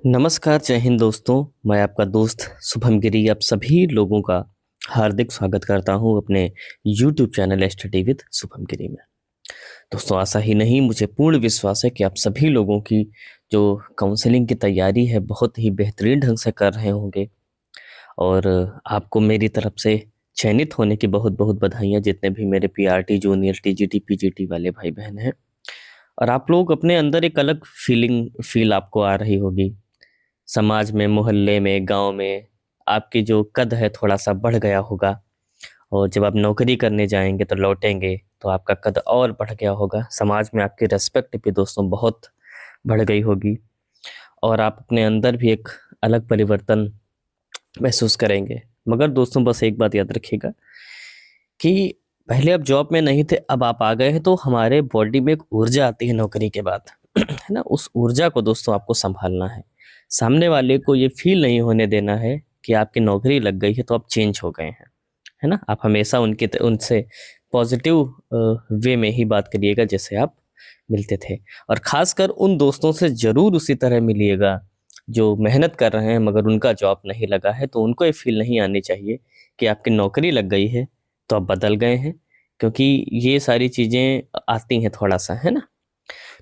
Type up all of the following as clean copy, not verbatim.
नमस्कार, जय हिंद दोस्तों। मैं आपका दोस्त शुभम गिरी आप सभी लोगों का हार्दिक स्वागत करता हूं अपने YouTube channel study with Shubham Giri में। दोस्तों, आशा ही नहीं मुझे पूर्ण विश्वास है कि आप सभी लोगों की जो काउंसलिंग की तैयारी है बहुत ही बेहतरीन ढंग से कर रहे होंगे और आपको मेरी तरफ से चयनित होने की बहुत बहुत बधाइयाँ, जितने भी मेरे पीआरटी जूनियर टीजीटी पीजीटी वाले भाई बहन हैं। और आप लोग अपने अंदर एक अलग फील आपको आ रही होगी। समाज में, मोहल्ले में, गांव में आपकी जो कद है थोड़ा-सा बढ़ गया होगा और जब आप नौकरी करने जाएँगे तो लौटेंगे तो आपका कद और बढ़ गया होगा। समाज में आपकी रिस्पेक्ट भी दोस्तों बहुत बढ़ गई होगी और आप अपने अंदर भी एक अलग परिवर्तन महसूस करेंगे। मगर दोस्तों, बस एक बात याद रखिएगा कि पहले आप जॉब में नहीं थे, अब आप आ गए हैं, तो हमारे बॉडी में एक ऊर्जा आती है नौकरी के बाद, है ना? उस ऊर्जा को दोस्तों आपको सँभालना है। सामने वाले को ये फ़ील नहीं होने देना है कि आपकी नौकरी लग गई है तो आप चेंज हो गए हैं, है ना? आप हमेशा उनसे पॉज़िटिव वे में ही बात करिएगा जैसे आप मिलते थे। और ख़ासकर उन दोस्तों से ज़रूर उसी तरह मिलिएगा जो मेहनत कर रहे हैं मगर उनका जॉब नहीं लगा है, तो उनको ये फ़ील नहीं आनी चाहिए कि आपकी नौकरी लग गई है तो आप बदल गए हैं, क्योंकि ये सारी चीज़ें आती हैं थोड़ा-सा, है ना?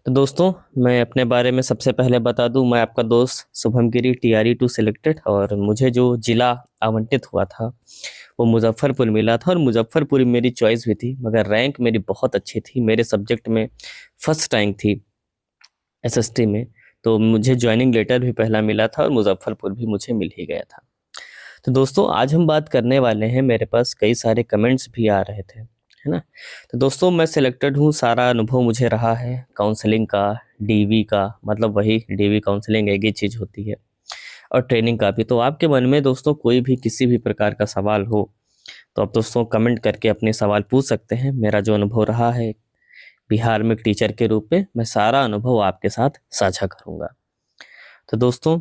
तो दोस्तों, मैं अपने बारे में सबसे पहले बता दूँ, मैं आपका दोस्त शुभम गिरी टीआरई 2 सिलेक्टेड और मुझे जो ज़िला आवंटित हुआ था, वो मुज़फ़्फ़रपुर मिला था और मुज़फ़्फ़रपुर ही मेरी चॉइस भी थी, मगर रैंक मेरी बहुत अच्छी थी। मेरे सब्जेक्ट में फर्स्ट रैंक थी एसएसटी में, तो मुझे जॉइनिंग लेटर भी पहला मिला था और मुज़फ़्फ़रपुर भी मुझे मिल ही गया था। तो दोस्तों, आज हम बात करने वाले हैं, मेरे पास कई सारे कमेंट्स भी आ रहे थे, है ना? तो दोस्तों, मैं सिलेक्टेड हूँ, सारा अनुभव मुझे रहा है काउंसलिंग का, डीवी का, मतलब वही डीवी काउंसलिंग एक ही चीज़ होती है और ट्रेनिंग का भी। तो आपके मन में दोस्तों कोई भी किसी भी प्रकार का सवाल हो, तो आप दोस्तों कमेंट करके अपने सवाल पूछ सकते हैं। मेरा जो अनुभव रहा है बिहार में एक टीचर के रूप में, मैं सारा अनुभव आपके साथ साझा करूँगा। तो दोस्तों,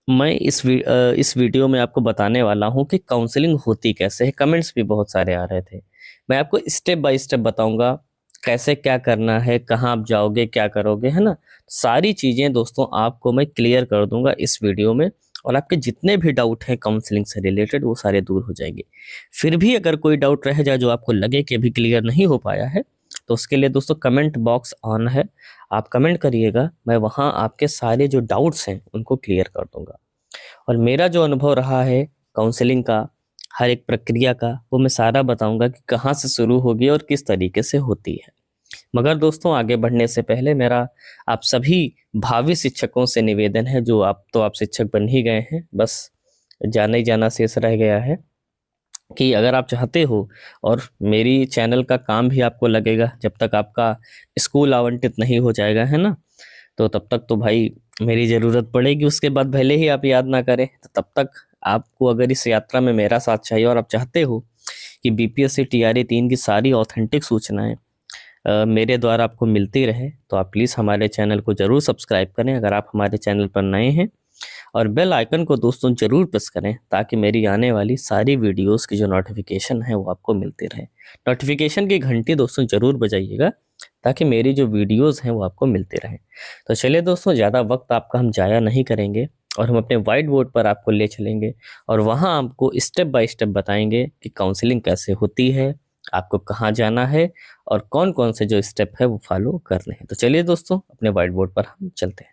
मैं इस वीडियो में आपको बताने वाला हूँ कि काउंसलिंग होती कैसे है। कमेंट्स भी बहुत सारे आ रहे थे। मैं आपको स्टेप बाय स्टेप बताऊँगा, कैसे क्या करना है, कहाँ आप जाओगे, क्या करोगे, है ना? सारी चीज़ें दोस्तों आपको मैं क्लियर कर दूँगा इस वीडियो में और आपके जितने भी डाउट हैं काउंसलिंग से रिलेटेड वो सारे दूर हो जाएँगे। फिर भी अगर कोई डाउट रह जाए जो आपको लगे कि अभी क्लियर नहीं हो पाया है, तो उसके लिए दोस्तों कमेंट बॉक्स ऑन है। आप कमेंट करिएगा, मैं वहाँ आपके सारे जो डाउट्स हैं उनको क्लियर कर दूँगा। और मेरा जो अनुभव रहा है काउंसलिंग का, हर एक प्रक्रिया का, वो मैं सारा बताऊँगा कि कहाँ से शुरू होगी और किस तरीके से होती है। मगर दोस्तों, आगे बढ़ने से पहले मेरा आप सभी भावी शिक्षकों से निवेदन है, जो आप शिक्षक बन ही गए हैं, बस जाना ही जाना शेष रह गया है, कि अगर आप चाहते हो और मेरी चैनल का काम भी आपको लगेगा, जब तक आपका स्कूल आवंटित नहीं हो जाएगा, है ना? तो तब तक तो भाई मेरी ज़रूरत पड़ेगी, उसके बाद भले ही आप याद ना करें, तो तब तक आपको अगर इस यात्रा में मेरा साथ चाहिए और आप चाहते हो कि बीपीएससी टीआरई 3 की सारी ऑथेंटिक सूचनाएँ मेरे द्वारा आपको मिलती रहे, तो आप प्लीज़ हमारे चैनल को ज़रूर सब्सक्राइब करें अगर आप हमारे चैनल पर नए हैं और बेल आइकन को दोस्तों ज़रूर प्रेस करें ताकि मेरी आने वाली सारी वीडियोस की जो नोटिफिकेशन है वो आपको मिलती रहे। नोटिफिकेशन की घंटी दोस्तों ज़रूर बजाइएगा ताकि मेरी जो वीडियोस हैं वो आपको मिलती रहें। तो चलिए दोस्तों, ज़्यादा वक्त आपका हम ज़ाया नहीं करेंगे और हम अपने व्हाइट बोर्ड पर आपको ले चलेंगे और वहाँ आपको स्टेप बाय स्टेप बताएंगे कि काउंसलिंग कैसे होती है, आपको कहाँ जाना है और कौन-कौन से जो स्टेप है वो फॉलो करने हैं। तो चलिए दोस्तों, अपने व्हाइट बोर्ड पर हम चलते हैं।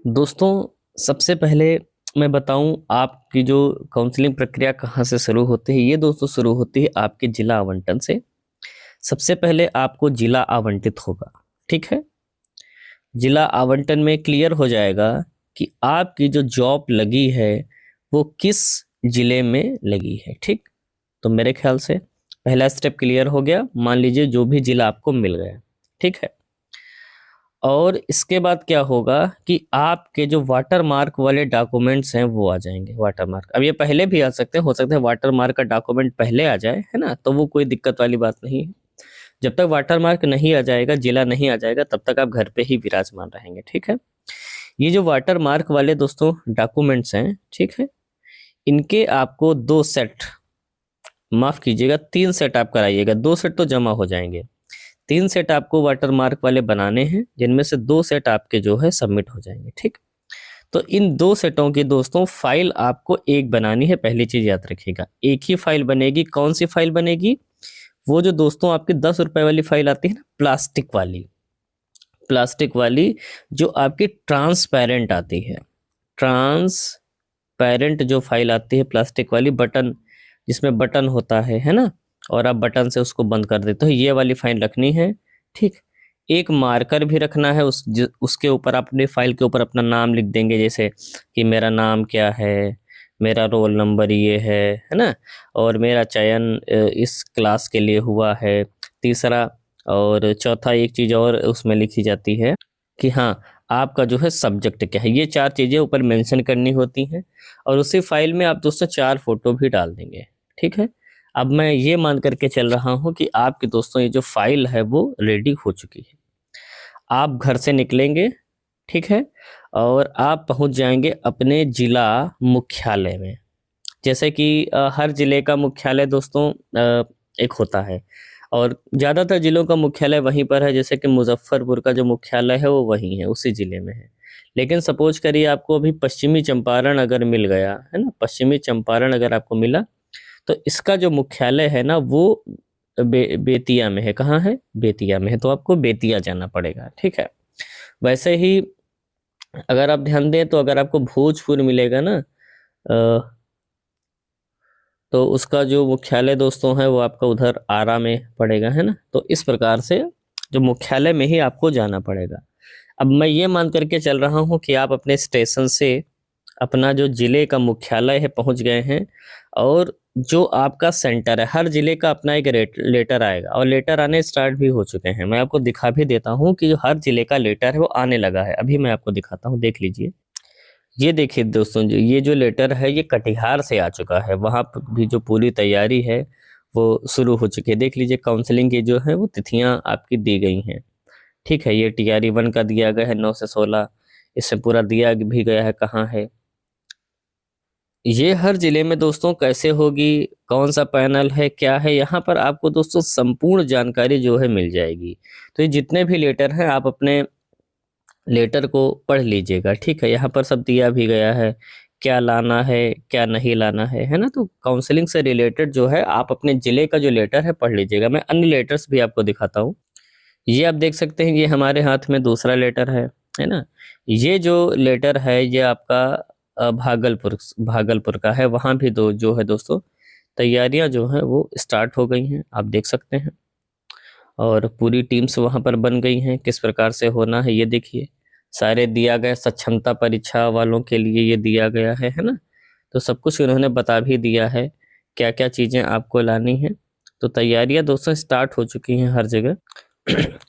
दोस्तों, सबसे पहले मैं बताऊं आपकी जो काउंसलिंग प्रक्रिया कहाँ से शुरू होती है। ये दोस्तों शुरू होती है आपके जिला आवंटन से। सबसे पहले आपको जिला आवंटित होगा, ठीक है? जिला आवंटन में क्लियर हो जाएगा कि आपकी जो जॉब लगी है वो किस जिले में लगी है, ठीक? तो मेरे ख्याल से पहला स्टेप क्लियर हो गया। मान लीजिए जो भी जिला आपको मिल गया, ठीक है? और इसके बाद क्या होगा कि आपके जो वाटर मार्क वाले डॉक्यूमेंट्स हैं वो आ जाएंगे। वाटर मार्क अब ये पहले भी आ सकते हैं, हो सकता है वाटर मार्क का डॉक्यूमेंट पहले आ जाए, है ना? तो वो कोई दिक्कत वाली बात नहीं है। जब तक वाटर मार्क नहीं आ जाएगा, जिला नहीं आ जाएगा, तब तक आप घर पे ही विराजमान रहेंगे, ठीक है? ये जो वाटर मार्क वाले दोस्तों डॉक्यूमेंट्स हैं, ठीक है, इनके आपको 2 सेट, माफ कीजिएगा 3 सेट आप कराइएगा, 2 सेट तो जमा हो जाएंगे। 3 सेट आपको वाटर मार्क वाले बनाने हैं, जिनमें से 2 सेट आपके जो है सबमिट हो जाएंगे। ठीक, तो इन 2 सेटों की दोस्तों फाइल आपको एक बनानी है। पहली चीज याद रखिएगा, एक ही फाइल बनेगी। कौन सी फाइल बनेगी? वो जो दोस्तों आपकी 10 रुपए वाली फाइल आती है ना, प्लास्टिक वाली जो आपकी ट्रांसपेरेंट आती है, ट्रांसपेरेंट जो फाइल आती है प्लास्टिक वाली, बटन जिसमें बटन होता है ना, और आप बटन से उसको बंद कर देते हो, ये वाली फाइल रखनी है। ठीक, एक मार्कर भी रखना है, उसके ऊपर अपने फाइल के ऊपर अपना नाम लिख देंगे, जैसे कि मेरा नाम क्या है, मेरा रोल नंबर ये है ना, और मेरा चयन इस क्लास के लिए हुआ है। तीसरा और चौथा एक चीज़ और उसमें लिखी जाती है कि हाँ, आपका जो है सब्जेक्ट क्या है। ये 4 चीज़ें ऊपर मेंशन करनी होती हैं, और उसी फाइल में आप दोस्तों 4 फोटो भी डाल देंगे। ठीक है, अब मैं ये मान करके चल रहा हूँ कि आपके दोस्तों ये जो फाइल है वो रेडी हो चुकी है। आप घर से निकलेंगे, ठीक है, और आप पहुंच जाएंगे अपने जिला मुख्यालय में। जैसे कि हर जिले का मुख्यालय दोस्तों एक होता है, और ज़्यादातर जिलों का मुख्यालय वहीं पर है। जैसे कि मुजफ्फरपुर का जो मुख्यालय है वो वहीं है, उसी ज़िले में है। लेकिन सपोज करिए आपको अभी पश्चिमी चंपारण अगर मिल गया है ना, पश्चिमी चंपारण अगर आपको मिला, तो इसका जो मुख्यालय है ना वो बेतिया में है। कहाँ है? बेतिया में है, तो आपको बेतिया जाना पड़ेगा। ठीक है, वैसे ही अगर आप ध्यान दें तो अगर आपको भोजपुर मिलेगा ना, तो उसका जो मुख्यालय दोस्तों है वो आपका उधर आरा में पड़ेगा, है ना। तो इस प्रकार से जो मुख्यालय में ही आपको जाना पड़ेगा। अब मैं ये मान करके चल रहा हूँ कि आप अपने स्टेशन से अपना जो जिले का मुख्यालय है पहुँच गए हैं, और जो आपका सेंटर है, हर जिले का अपना एक लेटर आएगा, और लेटर आने स्टार्ट भी हो चुके हैं। मैं आपको दिखा भी देता हूँ कि जो हर जिले का लेटर है वो आने लगा है। अभी मैं आपको दिखाता हूँ, देख लीजिए। ये देखिए दोस्तों, ये जो लेटर है ये कटिहार से आ चुका है। वहाँ भी जो पूरी तैयारी है वो शुरू हो चुकी है। देख लीजिए, काउंसलिंग की जो है वो तिथियां आपकी दी गई हैं। ठीक है, ये TRE 1 का दिया गया है 9 से 16, इससे पूरा दिया भी गया है कहाँ है। ये हर जिले में दोस्तों कैसे होगी, कौन सा पैनल है, क्या है, यहाँ पर आपको दोस्तों संपूर्ण जानकारी जो है मिल जाएगी। तो ये जितने भी लेटर हैं आप अपने लेटर को पढ़ लीजिएगा। ठीक है, यहाँ पर सब दिया भी गया है, क्या लाना है क्या नहीं लाना है ना। तो काउंसलिंग से रिलेटेड जो है आप अपने ज़िले का जो लेटर है पढ़ लीजिएगा। मैं अन्य लेटर्स भी आपको दिखाता हूँ। ये आप देख सकते हैं, ये हमारे हाथ में दूसरा लेटर है ना। ये जो लेटर है ये आपका भागलपुर का है। वहाँ भी जो है दोस्तों तैयारियाँ जो हैं वो स्टार्ट हो गई हैं, आप देख सकते हैं, और पूरी टीम्स वहाँ पर बन गई हैं। किस प्रकार से होना है ये देखिए, सारे दिया गया, सक्षमता परीक्षा वालों के लिए ये दिया गया है ना। तो सब कुछ उन्होंने बता भी दिया है, क्या क्या चीज़ें आपको लानी है। तो तैयारियां दोस्तों स्टार्ट हो चुकी हैं हर जगह।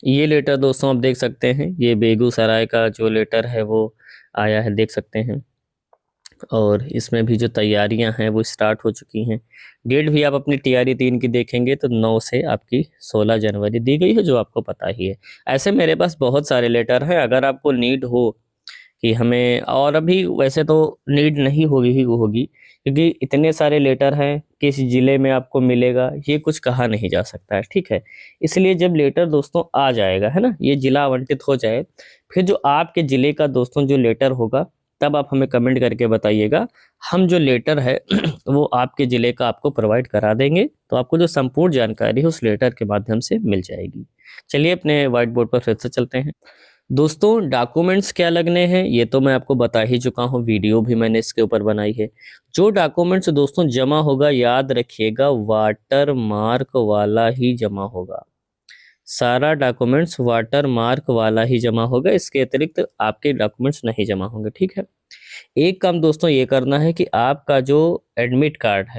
ये लेटर दोस्तों आप देख सकते हैं, ये बेगूसराय का जो लेटर है वो आया है, देख सकते हैं, और इसमें भी जो तैयारियां हैं वो स्टार्ट हो चुकी हैं। डेट भी आप अपनी TRE 3 की देखेंगे तो 9 से आपकी 16 जनवरी दी गई है, जो आपको पता ही है। ऐसे मेरे पास बहुत सारे लेटर हैं, अगर आपको नीड हो कि हमें, और अभी वैसे तो नीड नहीं होगी क्योंकि इतने सारे लेटर हैं, किस ज़िले में आपको मिलेगा ये कुछ कहा नहीं जा सकता है। ठीक है, इसलिए जब लेटर दोस्तों आ जाएगा, है ना, ये ज़िला आवंटित हो जाए, फिर जो आपके ज़िले का दोस्तों जो लेटर होगा तब आप हमें कमेंट करके बताइएगा। हम जो लेटर है वो आपके ज़िले का आपको प्रोवाइड करा देंगे, तो आपको जो संपूर्ण जानकारी है उस लेटर के माध्यम से मिल जाएगी। चलिए अपने व्हाइट बोर्ड पर फिर से चलते हैं। दोस्तों डॉक्यूमेंट्स क्या लगने हैं ये तो मैं आपको बता ही चुका हूँ, वीडियो भी मैंने इसके ऊपर बनाई है। जो डॉक्यूमेंट्स दोस्तों जमा होगा, याद रखिएगा, वाटर मार्क वाला ही जमा होगा। सारा डॉक्यूमेंट्स वाटर मार्क वाला ही जमा होगा, इसके अतिरिक्त आपके डॉक्यूमेंट्स नहीं जमा होंगे। ठीक है, एक काम दोस्तों ये करना है कि आपका जो एडमिट कार्ड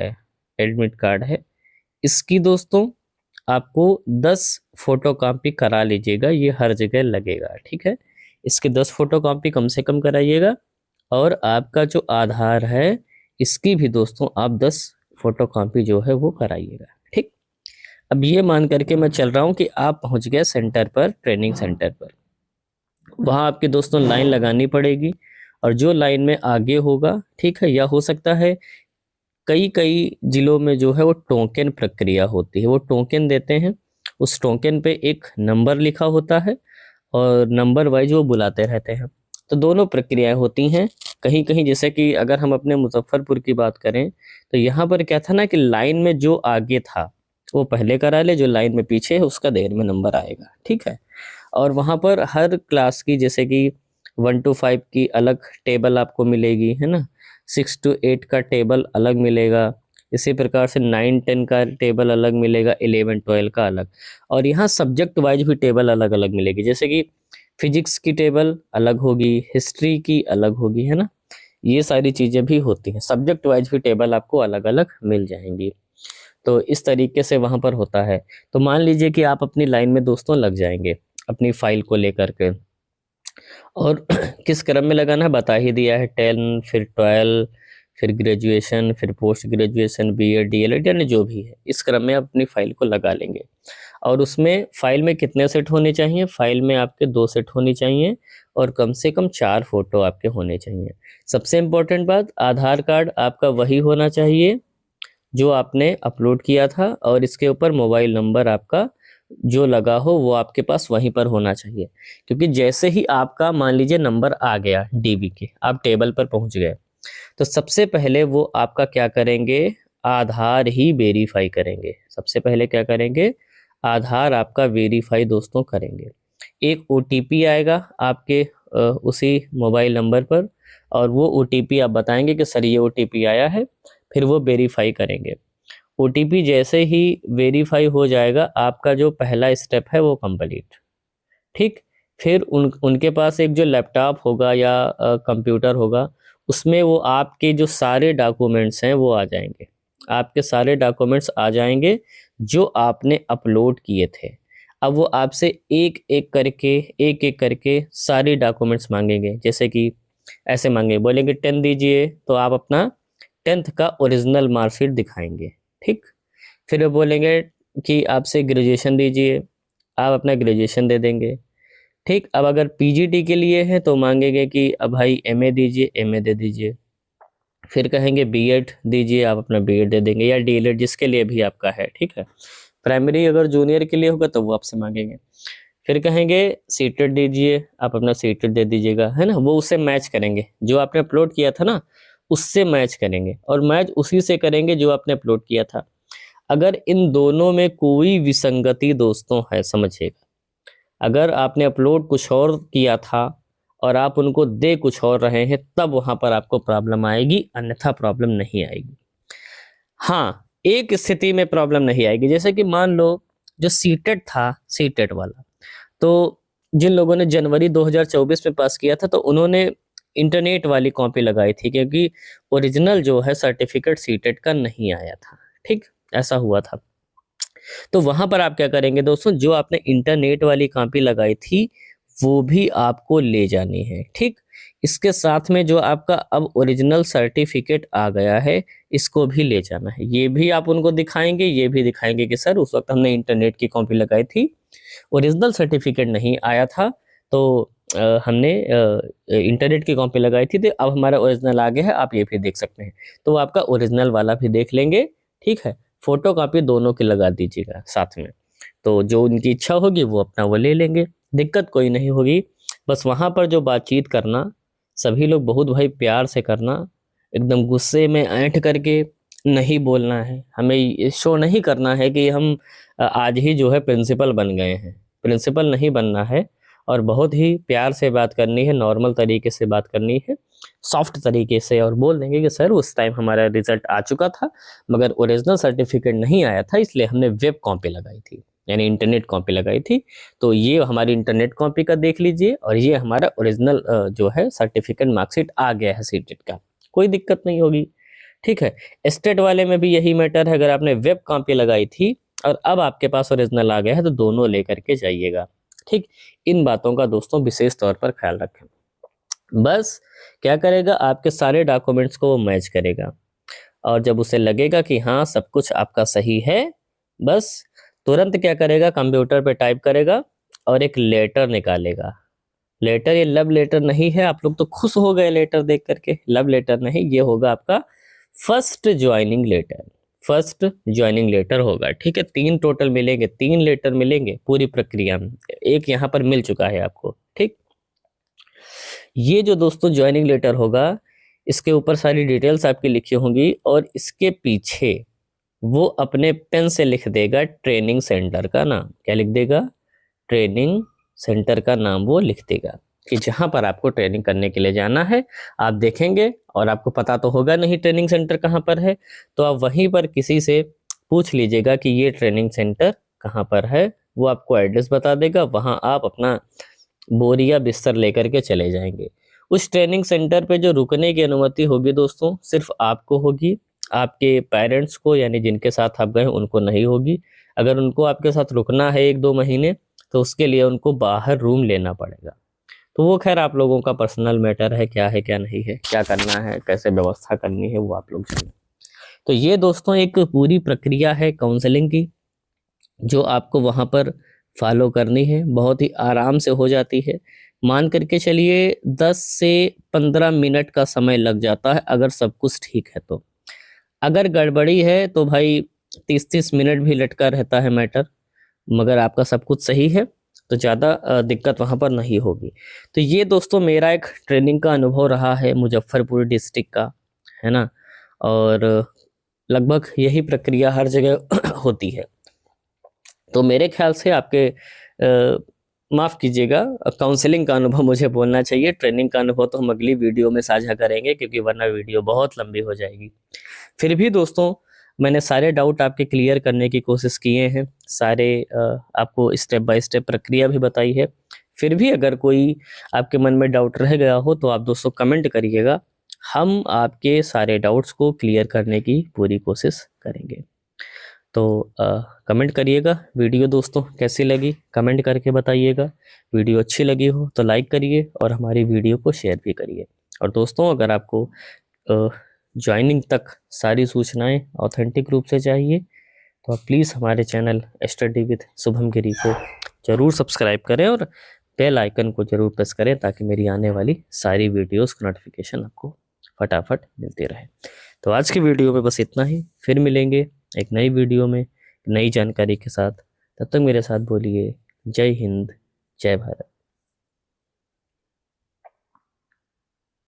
है इसकी दोस्तों आपको 10 फोटो कॉपी करा लीजिएगा, ये हर जगह लगेगा। ठीक है, इसके 10 फोटो कॉपी कम से कम कराइएगा, और आपका जो आधार है इसकी भी दोस्तों आप 10 फोटो कॉपी जो है वो कराइएगा। ठीक, अब ये मान करके मैं चल रहा हूँ कि आप पहुँच गए सेंटर पर, ट्रेनिंग सेंटर पर। वहाँ आपके दोस्तों लाइन लगानी पड़ेगी, और जो लाइन में आगे होगा, ठीक है, या हो सकता है कई कई जिलों में जो है वो टोकन प्रक्रिया होती है, वो टोकन देते हैं उस टोकन पे एक नंबर लिखा होता है और नंबर वाइज वो बुलाते रहते हैं। तो दोनों प्रक्रियाएं होती हैं। कहीं कहीं जैसे कि अगर हम अपने मुजफ्फरपुर की बात करें तो यहाँ पर क्या था ना कि लाइन में जो आगे था वो पहले करा ले, जो लाइन में पीछे है उसका देर में नंबर आएगा, ठीक है। और वहाँ पर हर क्लास की जैसे कि 1 to 5 की अलग टेबल आपको मिलेगी, है ना। 6 to 8 का टेबल अलग मिलेगा। इसी प्रकार से 9 10 का टेबल अलग मिलेगा, 11 12 का अलग। और यहाँ सब्जेक्ट वाइज भी टेबल अलग अलग मिलेगी, जैसे कि फिजिक्स की टेबल अलग होगी, हिस्ट्री की अलग होगी, है ना। ये सारी चीज़ें भी होती हैं, सब्जेक्ट वाइज भी टेबल आपको अलग अलग मिल जाएंगी। तो इस तरीके से वहाँ पर होता है। तो मान लीजिए कि आप अपनी लाइन में दोस्तों लग जाएंगे अपनी फाइल को लेकर के, और किस क्रम में लगाना है बता ही दिया है, 10 फिर 12 फिर ग्रेजुएशन फिर पोस्ट ग्रेजुएशन बीएड डीएलएड यानी जो भी है, इस क्रम में आप अपनी फाइल को लगा लेंगे। और उसमें फाइल में कितने सेट होने चाहिए, फाइल में आपके 2 सेट होनी चाहिए और कम से कम 4 फोटो आपके होने चाहिए। सबसे इम्पोर्टेंट बात, आधार कार्ड आपका वही होना चाहिए जो आपने अपलोड किया था, और इसके ऊपर मोबाइल नंबर आपका जो लगा हो वो आपके पास वहीं पर होना चाहिए। क्योंकि जैसे ही आपका मान लीजिए नंबर आ गया डीबी के, आप टेबल पर पहुंच गए, तो सबसे पहले वो आपका क्या करेंगे, आधार ही वेरीफाई करेंगे। सबसे पहले क्या करेंगे, आधार आपका वेरीफाई दोस्तों करेंगे। एक ओटीपी आएगा आपके उसी मोबाइल नंबर पर, और वो ओटीपी आप बताएंगे कि सर ये ओटीपी आया है, फिर वो वेरीफाई करेंगे। ओटीपी जैसे ही वेरीफाई हो जाएगा, आपका जो पहला स्टेप है वो कंप्लीट, ठीक। फिर उनके पास एक जो लैपटॉप होगा या कंप्यूटर होगा, उसमें वो आपके जो सारे डॉक्यूमेंट्स हैं वो आ जाएंगे। आपके सारे डॉक्यूमेंट्स आ जाएंगे जो आपने अपलोड किए थे। अब वो आपसे एक एक करके सारी डॉक्यूमेंट्स मांगेंगे। जैसे कि ऐसे मांगे, बोलेंगे 10 दीजिए, तो आप अपना 10th का ओरिजिनल मार्कशीट दिखाएंगे, ठीक। फिर वो बोलेंगे कि आपसे ग्रेजुएशन दीजिए, आप अपना ग्रेजुएशन दे देंगे, ठीक। अब अगर पीजीटी के लिए है तो मांगेंगे कि अब भाई एमए दीजिए, एमए दे दीजिए। फिर कहेंगे बीएड दीजिए, आप अपना बीएड दे देंगे, या डीएलएड जिसके लिए भी आपका है, ठीक है। प्राइमरी अगर जूनियर के लिए होगा तो वो आपसे मांगेंगे। फिर कहेंगे सीटेड दीजिए, आप अपना सीटेड दे दीजिएगा, है ना। वो उससे मैच करेंगे, जो आपने अपलोड किया था ना उससे मैच करेंगे, और मैच उसी से करेंगे जो आपने अपलोड किया था। अगर इन दोनों में कोई विसंगति दोस्तों है, समझिएगा, अगर आपने अपलोड कुछ और किया था और आप उनको दे कुछ और रहे हैं, तब वहां पर आपको प्रॉब्लम आएगी, अन्यथा प्रॉब्लम नहीं आएगी। हाँ, एक स्थिति में प्रॉब्लम नहीं आएगी, जैसे कि मान लो जो सीटेट था, सीटेट वाला, तो जिन लोगों ने जनवरी 2024 में पास किया था तो उन्होंने इंटरनेट वाली कॉपी लगाई थी, क्योंकि ओरिजिनल जो है सर्टिफिकेट सीटेट का नहीं आया था, ठीक। ऐसा हुआ था। तो वहां पर आप क्या करेंगे दोस्तों, जो आपने इंटरनेट वाली कॉपी लगाई थी वो भी आपको ले जानी है, ठीक। इसके साथ में जो आपका अब ओरिजिनल सर्टिफिकेट आ गया है, इसको भी ले जाना है। ये भी आप उनको दिखाएंगे, ये भी दिखाएंगे कि सर उस वक्त हमने इंटरनेट की कॉपी लगाई थी, ओरिजिनल सर्टिफिकेट नहीं आया था, तो हमने इंटरनेट की कॉपी लगाई थी, तो अब हमारा ओरिजिनल आ गया है, आप ये भी देख सकते हैं। तो वो आपका ओरिजिनल वाला भी देख लेंगे, ठीक है। फोटो कॉपी दोनों की लगा दीजिएगा साथ में, तो जो उनकी इच्छा होगी वो अपना वो ले लेंगे, दिक्कत कोई नहीं होगी। बस वहाँ पर जो बातचीत करना, सभी लोग बहुत भाई प्यार से करना, एकदम गुस्से में ऐंठ करके नहीं बोलना है। हमें ये शो नहीं करना है कि हम आज ही जो है प्रिंसिपल बन गए हैं, प्रिंसिपल नहीं बनना है। और बहुत ही प्यार से बात करनी है, नॉर्मल तरीके से बात करनी है, सॉफ्ट तरीके से, और बोल देंगे कि सर उस टाइम हमारा रिजल्ट आ चुका था मगर ओरिजिनल सर्टिफिकेट नहीं आया था, इसलिए हमने वेब कॉपी लगाई थी, यानी इंटरनेट कॉपी लगाई थी। तो ये हमारी इंटरनेट कॉपी का देख लीजिए, और ये हमारा ओरिजिनल जो है सर्टिफिकेट मार्कशीट आ गया है सीटेट का, कोई दिक्कत नहीं होगी, ठीक है। स्टेट वाले में भी यही मैटर है, अगर आपने वेब कॉपी लगाई थी और अब आपके पास ओरिजिनल आ गया है तो दोनों लेकर के जाइएगा, ठीक। इन बातों का दोस्तों विशेष तौर पर ख्याल रखें। बस क्या करेगा, आपके सारे डॉक्यूमेंट्स को वो मैच करेगा, और जब उसे लगेगा कि हाँ सब कुछ आपका सही है, बस तुरंत क्या करेगा, कंप्यूटर पे टाइप करेगा और एक लेटर निकालेगा। लेटर ये लव लेटर नहीं है, आप लोग तो खुश हो गए लेटर देख करके, लव लेटर नहीं, ये होगा आपका first joining letter. First joining letter होगा। ठीक है, 3 टोटल मिलेंगे, 3 लेटर मिलेंगे पूरी प्रक्रिया में, एक यहाँ पर मिल चुका है आपको। ठीक, ये जो दोस्तों ज्वाइनिंग लेटर होगा, इसके ऊपर सारी डिटेल्स आपकी लिखी होंगी और इसके पीछे वो अपने पेन से लिख देगा ट्रेनिंग सेंटर का नाम। क्या लिख देगा? ट्रेनिंग सेंटर का नाम वो लिख देगा कि जहां पर आपको ट्रेनिंग करने के लिए जाना है। आप देखेंगे और आपको पता तो होगा नहीं ट्रेनिंग सेंटर कहाँ पर है, तो आप वहीं पर किसी से पूछ लीजिएगा कि ये ट्रेनिंग सेंटर कहाँ पर है। वो आपको एड्रेस बता देगा, वहां आप अपना बोरी या बिस्तर लेकर के चले जाएंगे। उस ट्रेनिंग सेंटर पे जो रुकने की अनुमति होगी दोस्तों, सिर्फ आपको होगी, आपके पेरेंट्स को यानी जिनके साथ आप गए उनको नहीं होगी। अगर उनको आपके साथ रुकना है 1-2 महीने, तो उसके लिए उनको बाहर रूम लेना पड़ेगा। तो वो खैर आप लोगों का पर्सनल मैटर है, क्या है क्या नहीं है, क्या करना है, कैसे व्यवस्था करनी है, वो आप लोग जानें। तो ये दोस्तों एक पूरी प्रक्रिया है काउंसलिंग की, जो आपको वहाँ पर फॉलो करनी है। बहुत ही आराम से हो जाती है। मान करके चलिए 10 से 15 मिनट का समय लग जाता है अगर सब कुछ ठीक है तो। अगर गड़बड़ी है तो भाई 30-30 मिनट भी लटका रहता है मैटर, मगर आपका सब कुछ सही है तो ज़्यादा दिक्कत वहाँ पर नहीं होगी। तो ये दोस्तों मेरा एक ट्रेनिंग का अनुभव रहा है मुजफ्फरपुर डिस्ट्रिक्ट का, है ना। और लगभग यही प्रक्रिया हर जगह होती है। तो मेरे ख्याल से आपके माफ़ कीजिएगा, काउंसलिंग का अनुभव मुझे बोलना चाहिए, ट्रेनिंग का अनुभव तो हम अगली वीडियो में साझा करेंगे क्योंकि वरना वीडियो बहुत लंबी हो जाएगी। फिर भी दोस्तों मैंने सारे डाउट आपके क्लियर करने की कोशिश किए हैं, सारे आपको स्टेप बाय स्टेप प्रक्रिया भी बताई है। फिर भी अगर कोई आपके मन में डाउट रह गया हो तो आप दोस्तों कमेंट करिएगा, हम आपके सारे डाउट्स को क्लियर करने की पूरी कोशिश करेंगे। तो कमेंट करिएगा। वीडियो दोस्तों कैसी लगी कमेंट करके बताइएगा। वीडियो अच्छी लगी हो तो लाइक करिए और हमारी वीडियो को शेयर भी करिए। और दोस्तों अगर आपको ज्वाइनिंग तक सारी सूचनाएं ऑथेंटिक रूप से चाहिए तो आप प्लीज़ हमारे चैनल स्टडी विद शुभम गिरी को ज़रूर सब्सक्राइब करें और बेल आइकन को ज़रूर प्रेस करें ताकि मेरी आने वाली सारी वीडियोस की नोटिफिकेशन आपको फटाफट मिलती रहे। तो आज की वीडियो में बस इतना ही, फिर मिलेंगे एक नई वीडियो में नई जानकारी के साथ। तब तक मेरे साथ बोलिए जय हिंद, जय भारत।